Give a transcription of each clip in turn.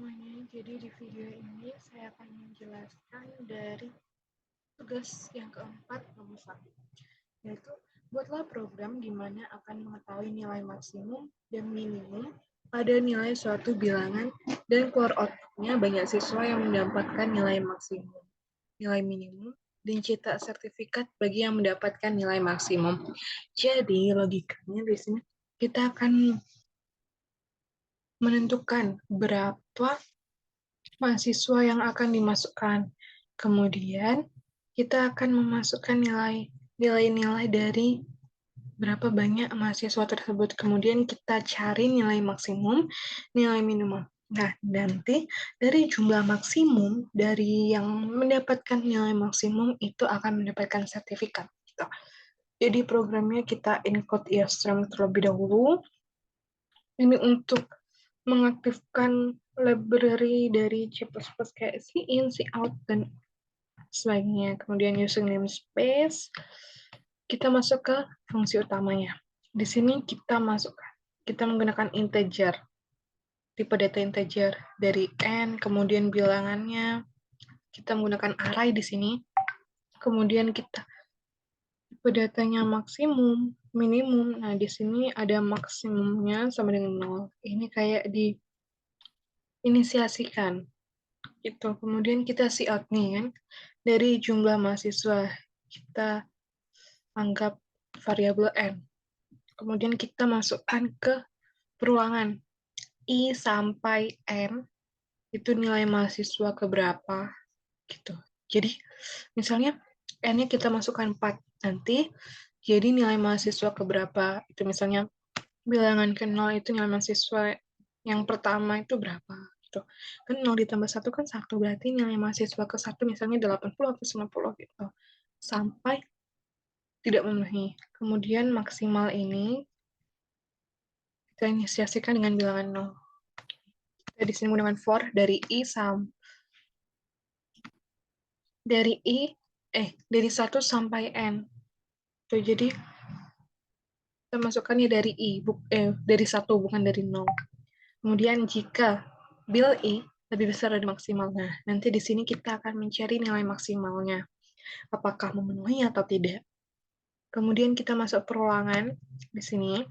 semuanya. Jadi di video ini saya akan menjelaskan dari tugas yang keempat nomor 1, yaitu buatlah program di mana akan mengetahui nilai maksimum dan minimum pada nilai suatu bilangan dan keluar outputnya banyak siswa yang mendapatkan nilai maksimum, nilai minimum, dan cetak sertifikat bagi yang mendapatkan nilai maksimum. Jadi logikanya di sini kita akan menentukan berapa mahasiswa yang akan dimasukkan. Kemudian kita akan memasukkan nilai-nilai dari berapa banyak mahasiswa tersebut. Kemudian kita cari nilai maksimum, nilai minimum. Nah, nanti dari jumlah maksimum dari yang mendapatkan nilai maksimum itu akan mendapatkan sertifikat. Gitu. Jadi programnya kita encode earstring terlebih dahulu. Ini untuk mengaktifkan library dari C++ kayak cin, cout, dan sebagainya. Kemudian using namespace, kita masuk ke fungsi utamanya. Di sini kita menggunakan integer, tipe data integer dari n, kemudian bilangannya, kita menggunakan array di sini, kemudian kita tipe datanya maksimum, minimum. Nah, di sini ada maksimumnya sama dengan 0. Ini kayak diinisiasikan gitu. Kemudian kita cout nih kan, dari jumlah mahasiswa kita anggap variabel n. Kemudian kita masukkan ke perulangan i sampai n itu nilai mahasiswa keberapa gitu. Jadi misalnya n-nya kita masukkan 4, nanti jadi nilai mahasiswa keberapa itu misalnya bilangan ke 0 itu nilai mahasiswa yang pertama itu berapa gitu. Kan 0 ditambah 1 kan 1, berarti nilai mahasiswa ke 1 misalnya 80 atau 90 gitu. Sampai tidak memenuhi. Kemudian maksimal ini kita inisiasikan dengan bilangan 0. Kita di sini menggunakan for dari dari 1 sampai n. Tuh, jadi kita masukkannya dari dari 1 bukan dari 0. Kemudian jika bil i lebih besar dari maksimal, nah nanti di sini kita akan mencari nilai maksimalnya. Apakah memenuhi atau tidak. Kemudian kita masuk perulangan di sini.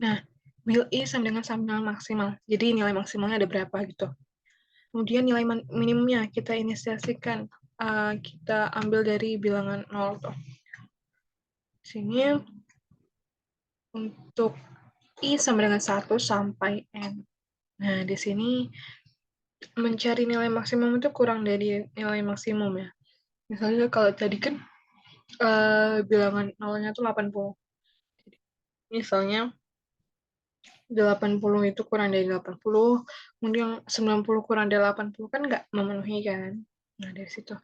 Nah, bil i sama dengan maksimal. Jadi nilai maksimalnya ada berapa gitu. Kemudian nilai minimumnya kita inisiasikan. Kita ambil dari bilangan 0 tuh. Di sini untuk i sama dengan 1 sampai n. Nah, di sini mencari nilai maksimum itu kurang dari nilai maksimum ya. Misalnya kalau tadi kan bilangan nolnya itu 80. Misalnya 80 itu kurang dari 80, kemudian 90 kurang dari 80 kan nggak memenuhi kan. Nah, dari situ.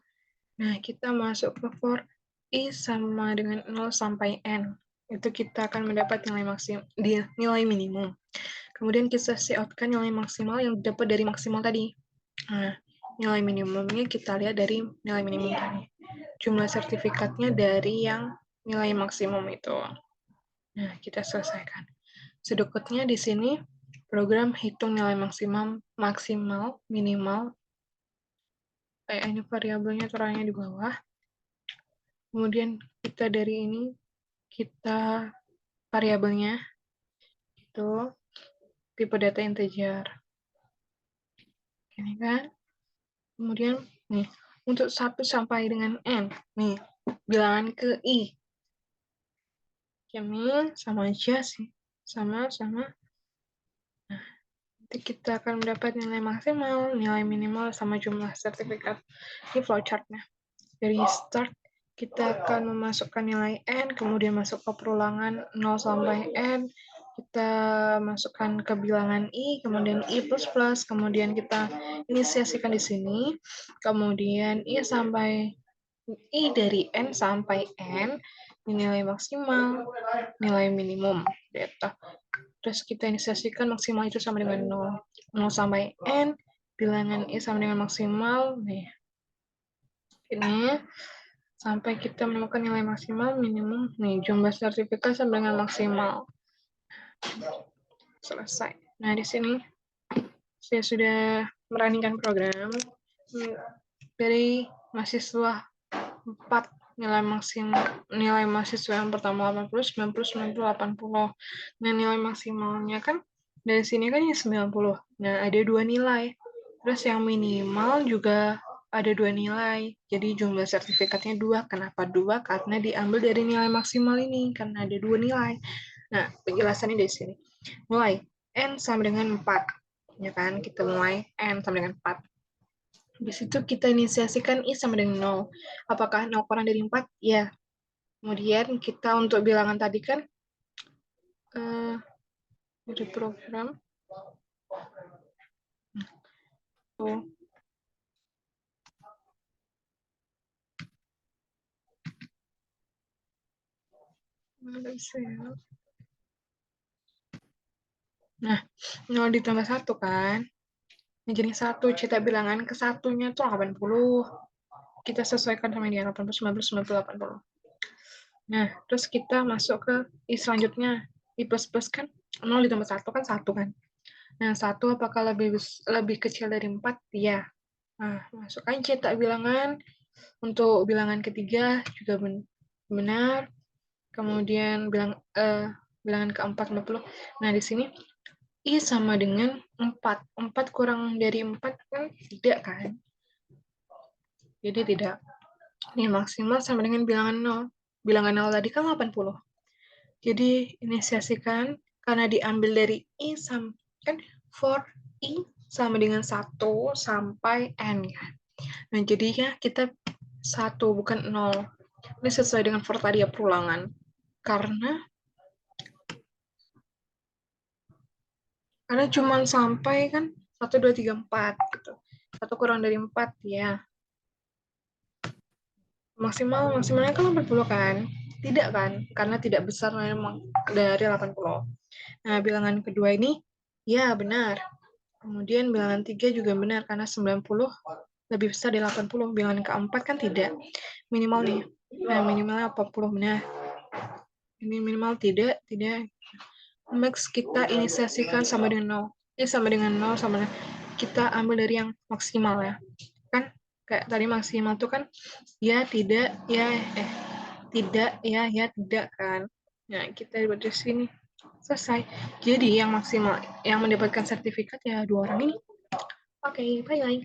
Nah, kita masuk ke for i sama dengan 0 sampai n. Itu kita akan mendapat nilai minimum. Kemudian kita cout-kan nilai maksimal yang dapat dari maksimal tadi. Nah, nilai minimumnya kita lihat dari nilai minimum tadi. Jumlah sertifikatnya dari yang nilai maksimum itu. Nah, kita selesaikan. Sedikitnya di sini program hitung nilai maksimal, minimal. Ini variabelnya taruhnya di bawah. Kemudian kita dari ini kita variabelnya itu tipe data integer. Ini kan. Kemudian nih untuk 1 sampai dengan n. Nih, bilangan ke i. Ini sama aja sih. Sama. Nah, nanti kita akan mendapat nilai maksimal, nilai minimal, sama jumlah sertifikat. Ini flowchart-nya. Dari start, kita akan memasukkan nilai n, kemudian masuk ke perulangan 0 sampai n, kita masukkan ke bilangan i, kemudian i++, kemudian kita inisiasikan di sini, kemudian i dari n sampai n, nilai maksimal, nilai minimum, gitu. Terus kita inisiasikan maksimal itu sama dengan 0 sampai n, bilangan i sama dengan maksimal, nih. Ini sampai kita menemukan nilai maksimal, minimum, nih jumlah sertifikat sama dengan maksimal. Selesai. Nah, di sini saya sudah merancang program dari mahasiswa 4 nilai mahasiswa yang pertama 80, 90, 90, 80. Nah, nilai maksimalnya kan dari sini kan yang 90. Nah, ada 2 nilai. Terus yang minimal juga ada 2 nilai. Jadi jumlah sertifikatnya 2. Kenapa 2? Karena diambil dari nilai maksimal ini, karena ada 2 nilai. Nah, penjelasannya dari sini. Mulai, N sama dengan 4. Ya kan, kita mulai N sama dengan 4. Habis itu kita inisiasikan I sama dengan 0. Apakah 0 kurang dari 4? Ya. Kemudian kita untuk bilangan tadi kan dari program. Nah, 0 ditambah 1 kan? Jadi 1, cetak bilangan ke satunya tuh 80. Kita sesuaikan sama dia, 80, 90, 90, 80. Nah, terus kita masuk ke I selanjutnya. I plus kan 0 ditambah 1 kan 1 kan. Nah, 1 apakah lebih kecil dari 4? Ya. Nah, masukkan cetak bilangan. Untuk bilangan ketiga juga benar. Kemudian bilangan keempat 50. Nah, di sini I sama dengan 4. 4 kurang dari 4 kan tidak kan? Jadi tidak. Ini maksimal sama dengan bilangan 0. Bilangan 0 tadi kan 80. Jadi inisiasikan karena diambil dari I sama kan for I sama dengan 1 sampai N kan. Nah, jadinya kita 1 bukan 0. Ini sesuai dengan for tadi ya, perulangan. Karena cuma sampai kan 1, 2, 3, 4 gitu. 1 kurang dari 4 ya. Maksimalnya kan 80 kan? Tidak kan? Karena tidak besar memang dari 80. Nah, bilangan kedua ini ya benar. Kemudian bilangan 3 juga benar karena 90 lebih besar dari 80. Bilangan keempat kan tidak. Minimal nih. Nah, minimalnya 40 benar. Ini minimal tidak. Max kita inisiasikan sama dengan 0. Ini sama dengan 0 sama dengan kita ambil dari yang maksimal ya. Kan kayak tadi maksimal tuh kan ya tidak ya tidak ya tidak kan. Nah, kita buat di sini selesai. Jadi yang maksimal yang mendapatkan sertifikat ya 2 orang ini. Oke, bye bye.